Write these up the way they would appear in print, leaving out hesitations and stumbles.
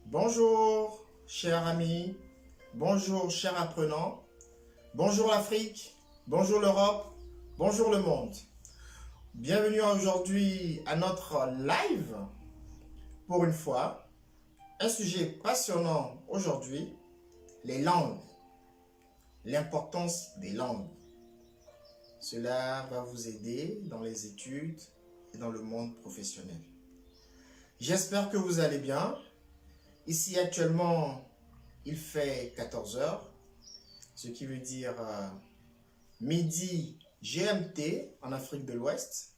Bonjour, chers amis. Bonjour, chers apprenants. Bonjour l'Afrique. Bonjour l'Europe. Bonjour le monde. Bienvenue aujourd'hui à notre live. Pour une fois, un sujet passionnant aujourd'hui, les langues. L'importance des langues. Cela va vous aider dans les études et dans le monde professionnel. J'espère que vous allez bien. Ici actuellement, il fait 14 heures, ce qui veut dire midi GMT en Afrique de l'Ouest,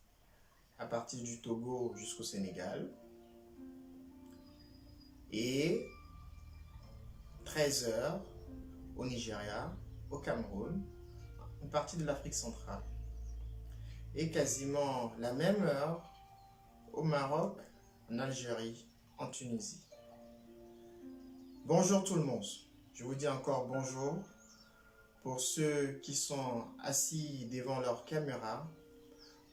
à partir du Togo jusqu'au Sénégal, et 13 heures au Nigeria, au Cameroun, une partie de l'Afrique centrale, et quasiment la même heure au Maroc, en Algérie, en Tunisie. Bonjour tout le monde, je vous dis encore bonjour pour ceux qui sont assis devant leur caméra.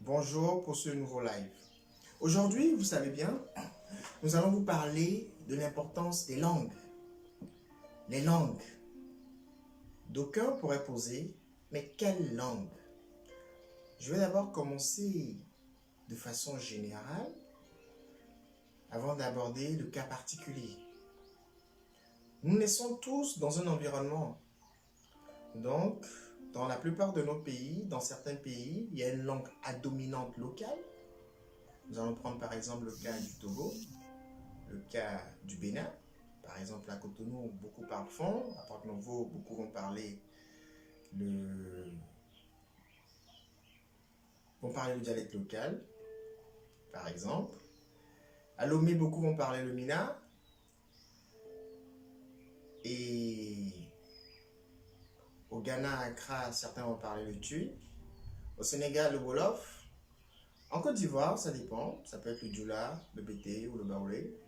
Bonjour pour ce nouveau live. Aujourd'hui, vous savez bien, nous allons vous parler de l'importance des langues. Les langues. D'aucuns pourraient poser, mais quelle langue? Je vais d'abord commencer de façon générale avant d'aborder le cas particulier. Nous naissons tous dans un environnement. Donc, dans la plupart de nos pays, dans certains pays, il y a une langue à dominante locale. Nous allons prendre par exemple le cas du Togo, le cas du Bénin. Par exemple, à Cotonou, beaucoup parlent fon. À Porto-Novo, beaucoup vont parler le dialecte local, par exemple. À Lomé, beaucoup vont parler le Mina. Et au Ghana, à Accra, certains vont parler le Tui. Au Sénégal, le Wolof. En Côte d'Ivoire, ça dépend. Ça peut être le Djoula, le Bété ou le Baoulé.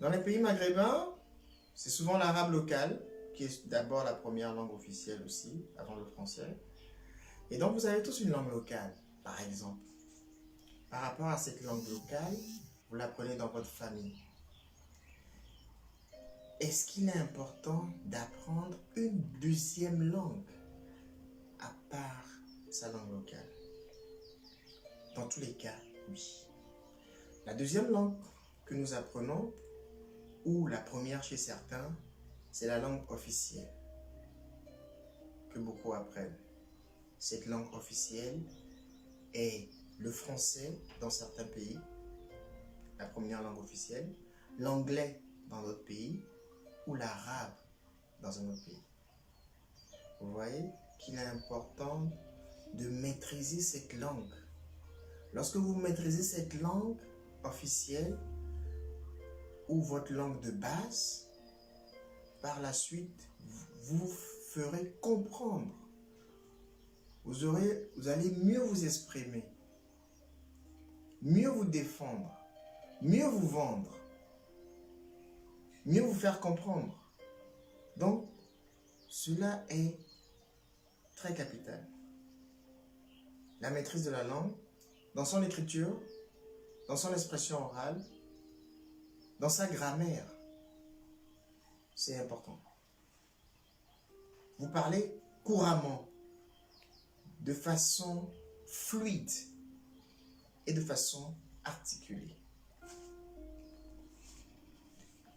Dans les pays maghrébins, c'est souvent l'arabe local, qui est d'abord la première langue officielle aussi, avant le français. Et donc, vous avez tous une langue locale, par exemple. Par rapport à cette langue locale, vous l'apprenez dans votre famille. Est-ce qu'il est important d'apprendre une deuxième langue à part sa langue locale? Dans tous les cas, oui. La deuxième langue que nous apprenons, ou la première chez certains, c'est la langue officielle que beaucoup apprennent. Cette langue officielle est le français dans certains pays, la première langue officielle, l'anglais dans d'autres pays, ou l'arabe dans un autre pays. Vous voyez qu'il est important de maîtriser cette langue. Lorsque vous maîtrisez cette langue officielle ou votre langue de base, par la suite, vous ferez comprendre. Vous allez mieux vous exprimer, mieux vous défendre, mieux vous vendre, mieux vous faire comprendre. Donc, cela est très capital. La maîtrise de la langue, dans son écriture, dans son expression orale, dans sa grammaire, c'est important. Vous parlez couramment, de façon fluide et de façon articulée.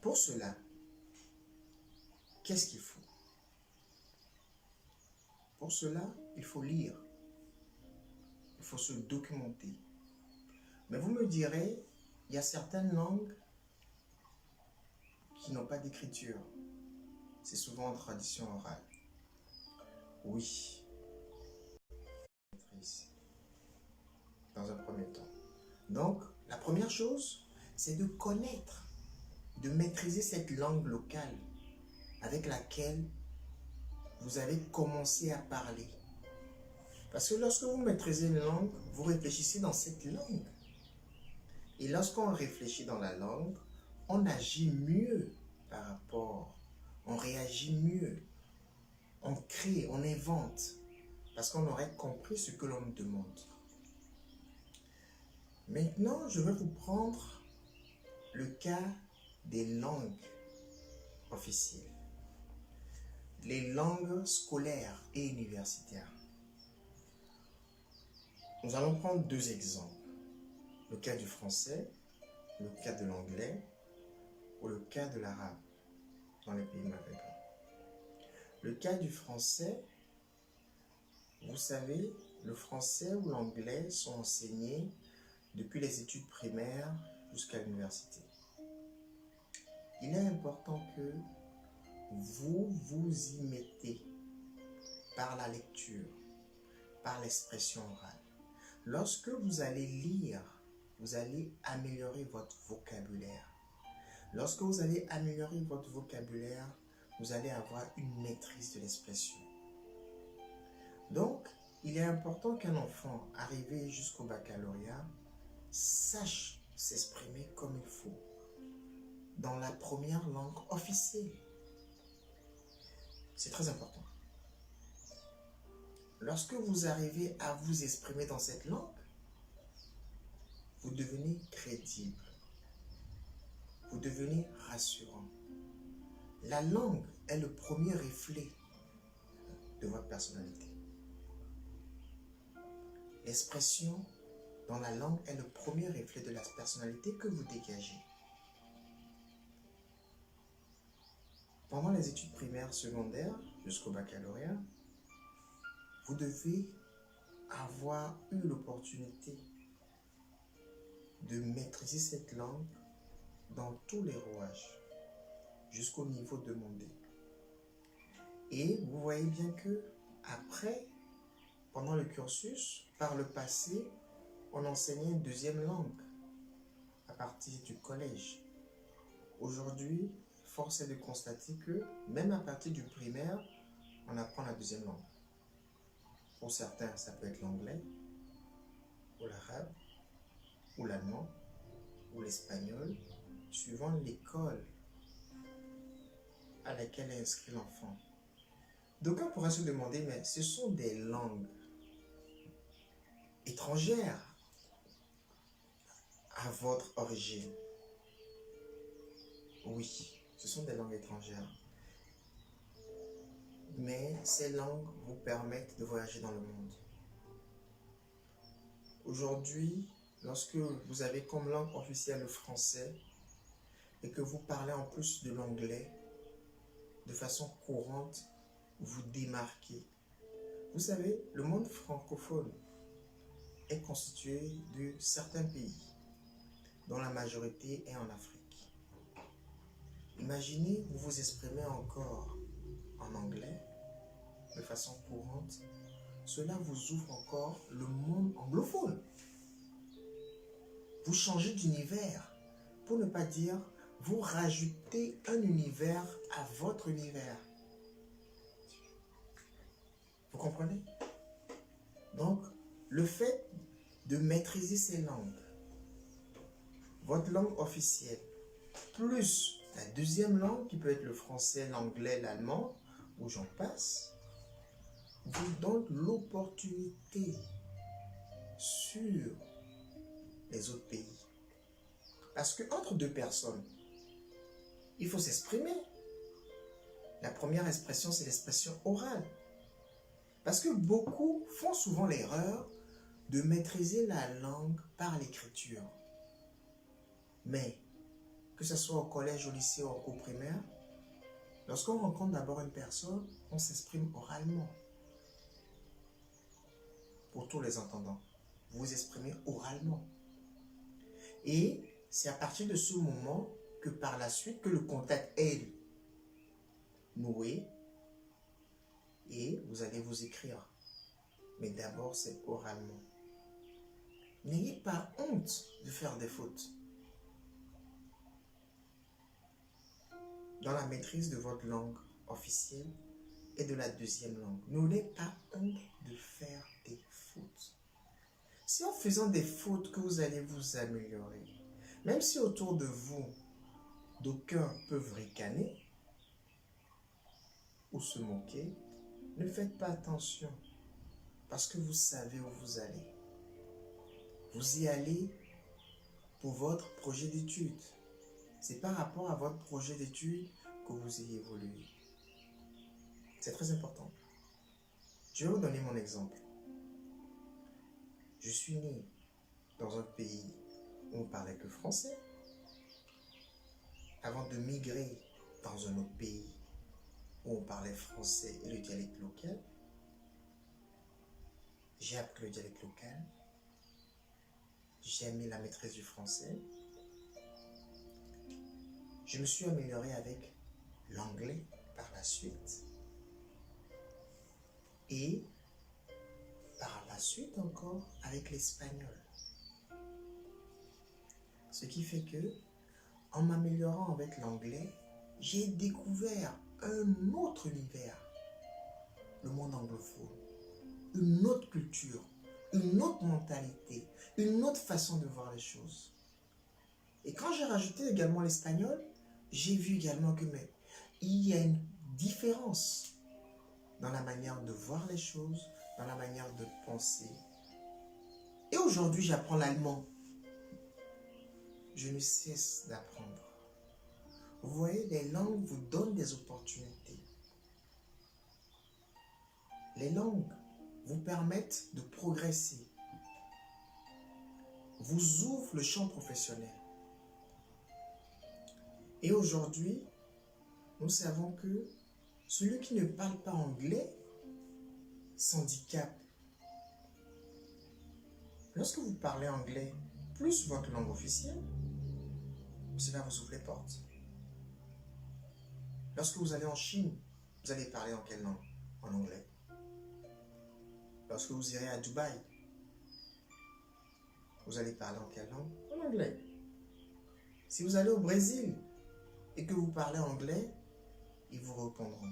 Pour cela, qu'est-ce qu'il faut? Pour cela, il faut lire. Il faut se documenter. Mais vous me direz, il y a certaines langues qui n'ont pas d'écriture. C'est souvent en tradition orale. Oui. Dans un premier temps. Donc, la première chose, c'est de connaître, de maîtriser cette langue locale avec laquelle vous avez commencé à parler. Parce que lorsque vous maîtrisez une langue, vous réfléchissez dans cette langue. Et lorsqu'on réfléchit dans la langue, on agit mieux par rapport, on réagit mieux, on crée, on invente, parce qu'on aurait compris ce que l'on nous demande. Maintenant, je vais vous prendre le cas des langues officielles, les langues scolaires et universitaires. Nous allons prendre deux exemples. Le cas du français, le cas de l'anglais ou le cas de l'arabe dans les pays maghrébins. Le cas du français, vous savez, le français ou l'anglais sont enseignés depuis les études primaires jusqu'à l'université. Il est important que vous vous y mettez par la lecture, par l'expression orale. Lorsque vous allez lire, vous allez améliorer votre vocabulaire. Lorsque vous allez améliorer votre vocabulaire, vous allez avoir une maîtrise de l'expression. Donc, il est important qu'un enfant arrivé jusqu'au baccalauréat sache s'exprimer comme il faut dans la première langue officielle. C'est très important. Lorsque vous arrivez à vous exprimer dans cette langue, vous devenez crédible. Vous devenez rassurant. La langue est le premier reflet de votre personnalité. L'expression dans la langue est le premier reflet de la personnalité que vous dégagez. Pendant les études primaires, secondaires, jusqu'au baccalauréat, vous devez avoir eu l'opportunité de maîtriser cette langue dans tous les rouages, jusqu'au niveau demandé. Et vous voyez bien que après, pendant le cursus, par le passé, on enseignait une deuxième langue à partir du collège. Aujourd'hui, force est de constater que même à partir du primaire, on apprend la deuxième langue. Pour certains, ça peut être l'anglais, ou l'arabe, ou l'allemand, ou l'espagnol, suivant l'école à laquelle est inscrit l'enfant. D'aucuns pourraient se demander, mais ce sont des langues étrangères à votre origine. Oui, ce sont des langues étrangères. Mais ces langues vous permettent de voyager dans le monde. Aujourd'hui, lorsque vous avez comme langue officielle le français et que vous parlez en plus de l'anglais de façon courante, vous démarquez. Vous savez, le monde francophone est constitué de certains pays, dont la majorité est en Afrique. Imaginez, vous vous exprimez encore en anglais de façon courante, cela vous ouvre encore le monde anglophone. Vous changez d'univers, pour ne pas dire, vous rajoutez un univers à votre univers. Vous comprenez? Donc, le fait de maîtriser ces langues, votre langue officielle, plus la deuxième langue qui peut être le français, l'anglais, l'allemand, ou j'en passe, vous donne l'opportunité sur les autres pays. Parce qu'entre deux personnes, il faut s'exprimer. La première expression, c'est l'expression orale. Parce que beaucoup font souvent l'erreur de maîtriser la langue par l'écriture. Mais, que ce soit au collège, au lycée ou au cours primaire, lorsqu'on rencontre d'abord une personne, on s'exprime oralement. Pour tous les entendants, vous vous exprimez oralement. Et c'est à partir de ce moment que par la suite, que le contact est noué et vous allez vous écrire. Mais d'abord, c'est oralement. N'ayez pas honte de faire des fautes. Dans la maîtrise de votre langue officielle et de la deuxième langue, n'ayez pas honte de faire des fautes. C'est en faisant des fautes que vous allez vous améliorer. Même si autour de vous, d'aucuns peuvent ricaner ou se moquer, ne faites pas attention parce que vous savez où vous allez. Vous y allez pour votre projet d'études. c'est par rapport à votre projet d'études que vous ayez évolué. C'est très important. Je vais vous donner mon exemple. Je suis né dans un pays où on parlait que français, avant de migrer dans un autre pays où on parlait français et le dialecte local. J'ai appris le dialecte local, j'ai aimé la maîtrise du français, je me suis amélioré avec l'anglais par la suite et par la suite encore avec l'espagnol. Ce qui fait que, en m'améliorant avec l'anglais, j'ai découvert un autre univers, le monde anglophone, une autre culture, une autre mentalité, une autre façon de voir les choses. Et quand j'ai rajouté également l'espagnol, j'ai vu également que il y a une différence dans la manière de voir les choses, dans la manière de penser. Et aujourd'hui, j'apprends l'allemand. Je ne cesse d'apprendre. Vous voyez, les langues vous donnent des opportunités. Les langues vous permettent de progresser, vous ouvrent le champ professionnel. Et aujourd'hui, nous savons que celui qui ne parle pas anglais s'handicape. Lorsque vous parlez anglais, plus votre langue officielle, cela vous ouvre les portes. Lorsque vous allez en Chine, vous allez parler en quelle langue? En anglais. Lorsque vous irez à Dubaï, vous allez parler en quelle langue? En anglais. Si vous allez au Brésil et que vous parlez anglais, ils vous répondront.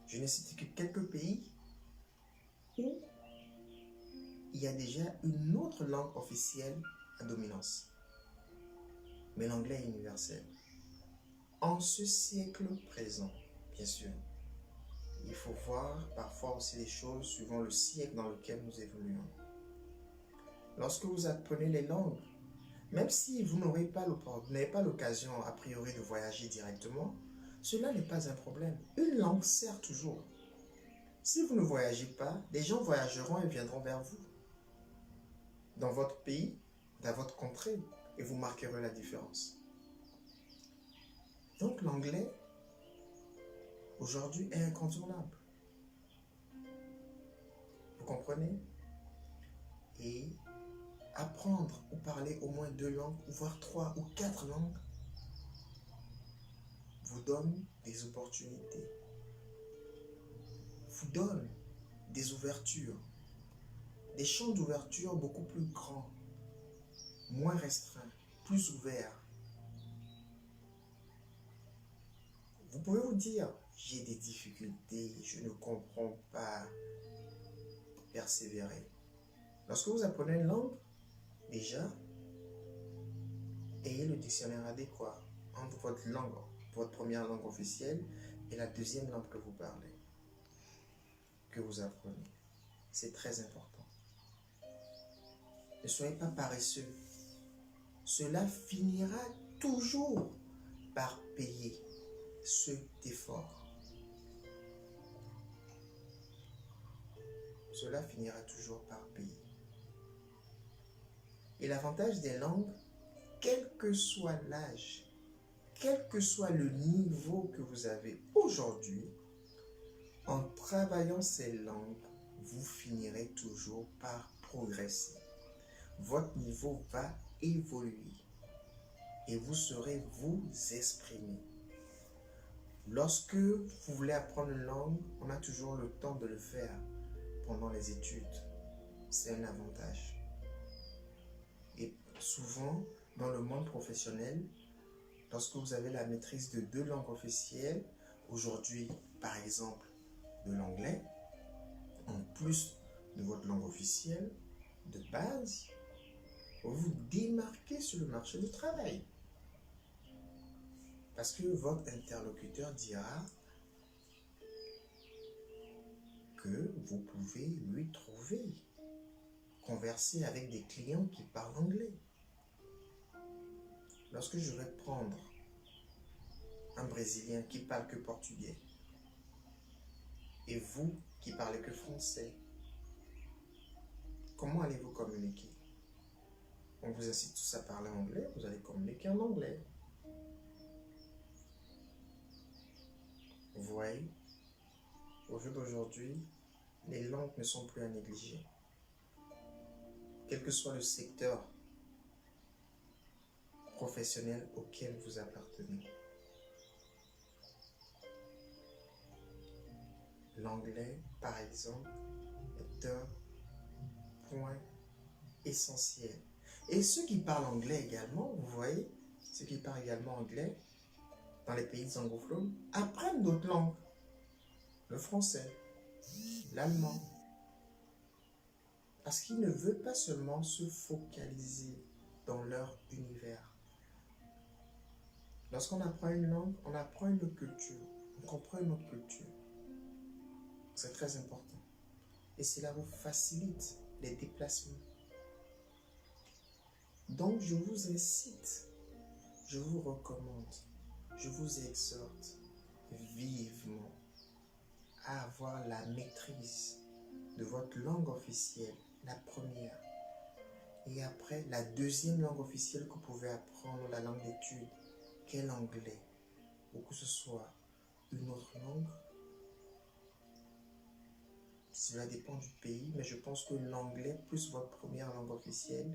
Je n'ai cité que quelques pays où il y a déjà une autre langue officielle à dominance. Mais l'anglais est universel. En ce siècle présent, bien sûr, il faut voir parfois aussi les choses suivant le siècle dans lequel nous évoluons. Lorsque vous apprenez les langues, même si vous n'avez pas l'occasion a priori de voyager directement, cela n'est pas un problème. Une langue sert toujours. Si vous ne voyagez pas, des gens voyageront et viendront vers vous, dans votre pays, dans votre contrée, et vous marquerez la différence. Donc l'anglais, aujourd'hui, est incontournable. Vous comprenez? Et apprendre ou parler au moins 2 langues, voire 3 ou 4 langues, vous donne des opportunités, vous donne des ouvertures, des champs d'ouverture beaucoup plus grands, moins restreints, plus ouverts. Vous pouvez vous dire, j'ai des difficultés, je ne comprends pas. Persévérer. Lorsque vous apprenez une langue, déjà, ayez le dictionnaire adéquat entre votre langue, votre première langue officielle et la deuxième langue que vous parlez, que vous apprenez. C'est très important. Ne soyez pas paresseux. Cela finira toujours par payer cet effort. Cela finira toujours par payer. Et l'avantage des langues, quel que soit l'âge, quel que soit le niveau que vous avez aujourd'hui, en travaillant ces langues, vous finirez toujours par progresser. Votre niveau va évoluer et vous saurez vous exprimer. Lorsque vous voulez apprendre une langue, on a toujours le temps de le faire pendant les études. C'est un avantage. Et souvent, dans le monde professionnel, lorsque vous avez la maîtrise de 2 langues officielles, aujourd'hui, par exemple, de l'anglais, en plus de votre langue officielle, de base, vous vous démarquez sur le marché du travail. Parce que votre interlocuteur dira que vous pouvez lui trouver, converser avec des clients qui parlent anglais. lorsque je vais prendre un Brésilien qui parle que portugais et vous qui parlez que français, comment allez-vous communiquer? On vous incite tous à parler anglais, vous allez communiquer en anglais. Vous voyez, au jour d'aujourd'hui, les langues ne sont plus à négliger. Quel que soit le secteur professionnel auquel vous appartenez. L'anglais, par exemple, est un point essentiel. Et ceux qui parlent anglais également, vous voyez, ceux qui parlent également anglais, dans les pays anglophones, apprennent d'autres langues. Le français, l'allemand. Parce qu'ils ne veulent pas seulement se focaliser dans leur univers. Lorsqu'on apprend une langue, on apprend une autre culture. On comprend une autre culture. C'est très important. Et cela vous facilite les déplacements. Donc, je vous incite, je vous recommande, je vous exhorte vivement à avoir la maîtrise de votre langue officielle, la première. Et après, la deuxième langue officielle que vous pouvez apprendre, la langue d'étude, qu'est l'anglais, ou que ce soit une autre langue. Cela dépend du pays, mais je pense que l'anglais, plus votre première langue officielle,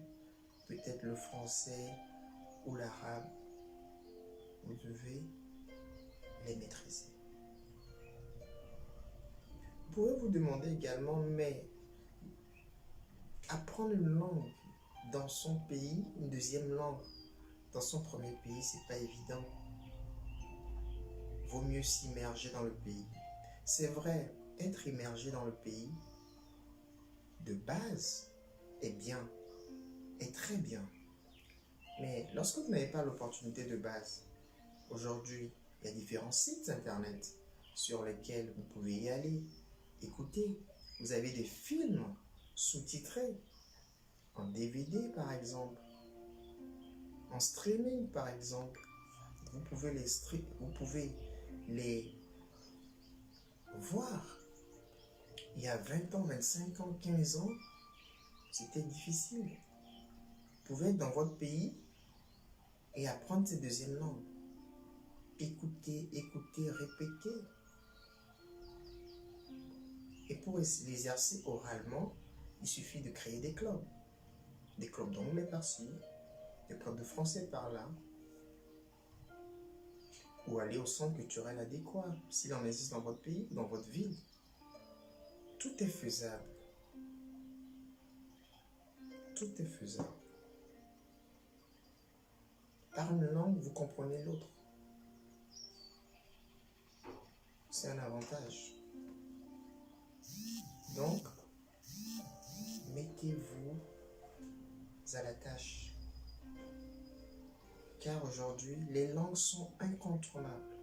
peut-être le français ou l'arabe, vous devez les maîtriser. Vous pouvez vous demander également, mais apprendre une langue dans son pays, une deuxième langue dans son premier pays, c'est pas évident. Vaut mieux s'immerger dans le pays. C'est vrai, être immergé dans le pays, de base, est bien, est très bien. Mais lorsque vous n'avez pas l'opportunité de base, aujourd'hui, il y a différents sites internet sur lesquels vous pouvez y aller, écouter. Vous avez des films sous-titrés, en DVD par exemple, en streaming par exemple. Vous pouvez les voir. Il y a 20 ans, 25 ans, 15 ans, c'était difficile. Vous pouvez être dans votre pays et apprendre cette deuxième langue. Écouter, écouter, répéter. Et pour l'exercer oralement, il suffit de créer des clubs. Des clubs d'anglais par-ci, des clubs de français par-là. Ou aller au centre culturel adéquat, s'il en existe dans votre pays, dans votre ville. Tout est faisable. Tout est faisable. Par une langue, vous comprenez l'autre. C'est un avantage. Donc, mettez-vous à la tâche. Car aujourd'hui, les langues sont incontournables.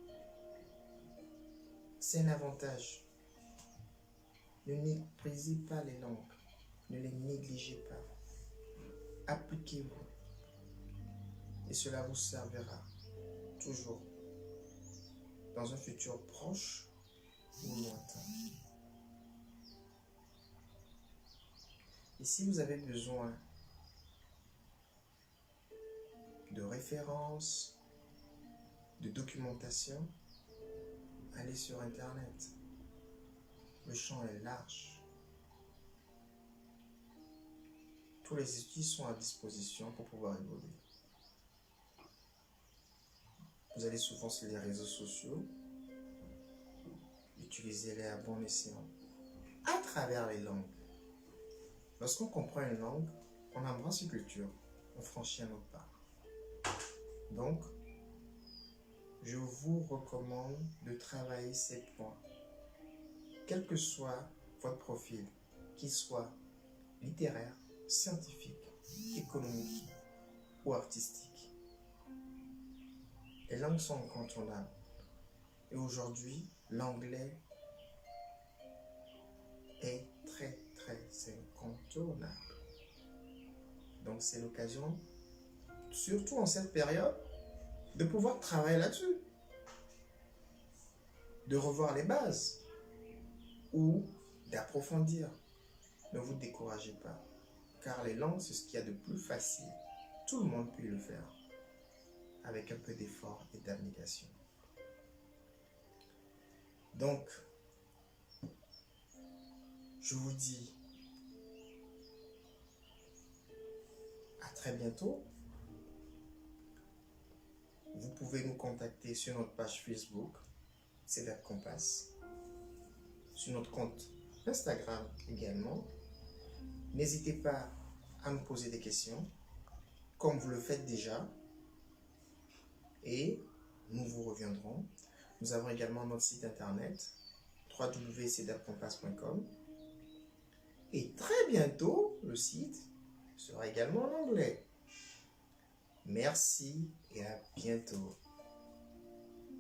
C'est un avantage. Ne méprisez pas les langues. Ne les négligez pas. Appliquez-vous. Et cela vous servira toujours dans un futur proche ou lointain. Et si vous avez besoin de références, de documentation, allez sur Internet. Le champ est large. Tous les outils sont à disposition pour pouvoir évoluer. Vous allez souvent sur les réseaux sociaux. Utilisez-les à bon escient. À travers les langues. Lorsqu'on comprend une langue, on embrasse une culture, on franchit un autre pas. Donc, je vous recommande de travailler ces points. Quel que soit votre profil, qu'il soit littéraire, scientifique, économique ou artistique. Les langues sont incontournables. Et aujourd'hui, l'anglais est très incontournable. Donc c'est l'occasion, surtout en cette période, de pouvoir travailler là-dessus, de revoir les bases ou d'approfondir. Ne vous découragez pas, car les langues, c'est ce qu'il y a de plus facile. Tout le monde peut le faire, avec un peu d'effort et d'abnégation. Donc, je vous dis à très bientôt. Vous pouvez nous contacter sur notre page Facebook, CEDAP Compass, sur notre compte Instagram également. N'hésitez pas à nous poser des questions, comme vous le faites déjà, et nous vous reviendrons. Nous avons également notre site internet www.cedapcompass.com et très bientôt, le site sera également en anglais. Merci et à bientôt.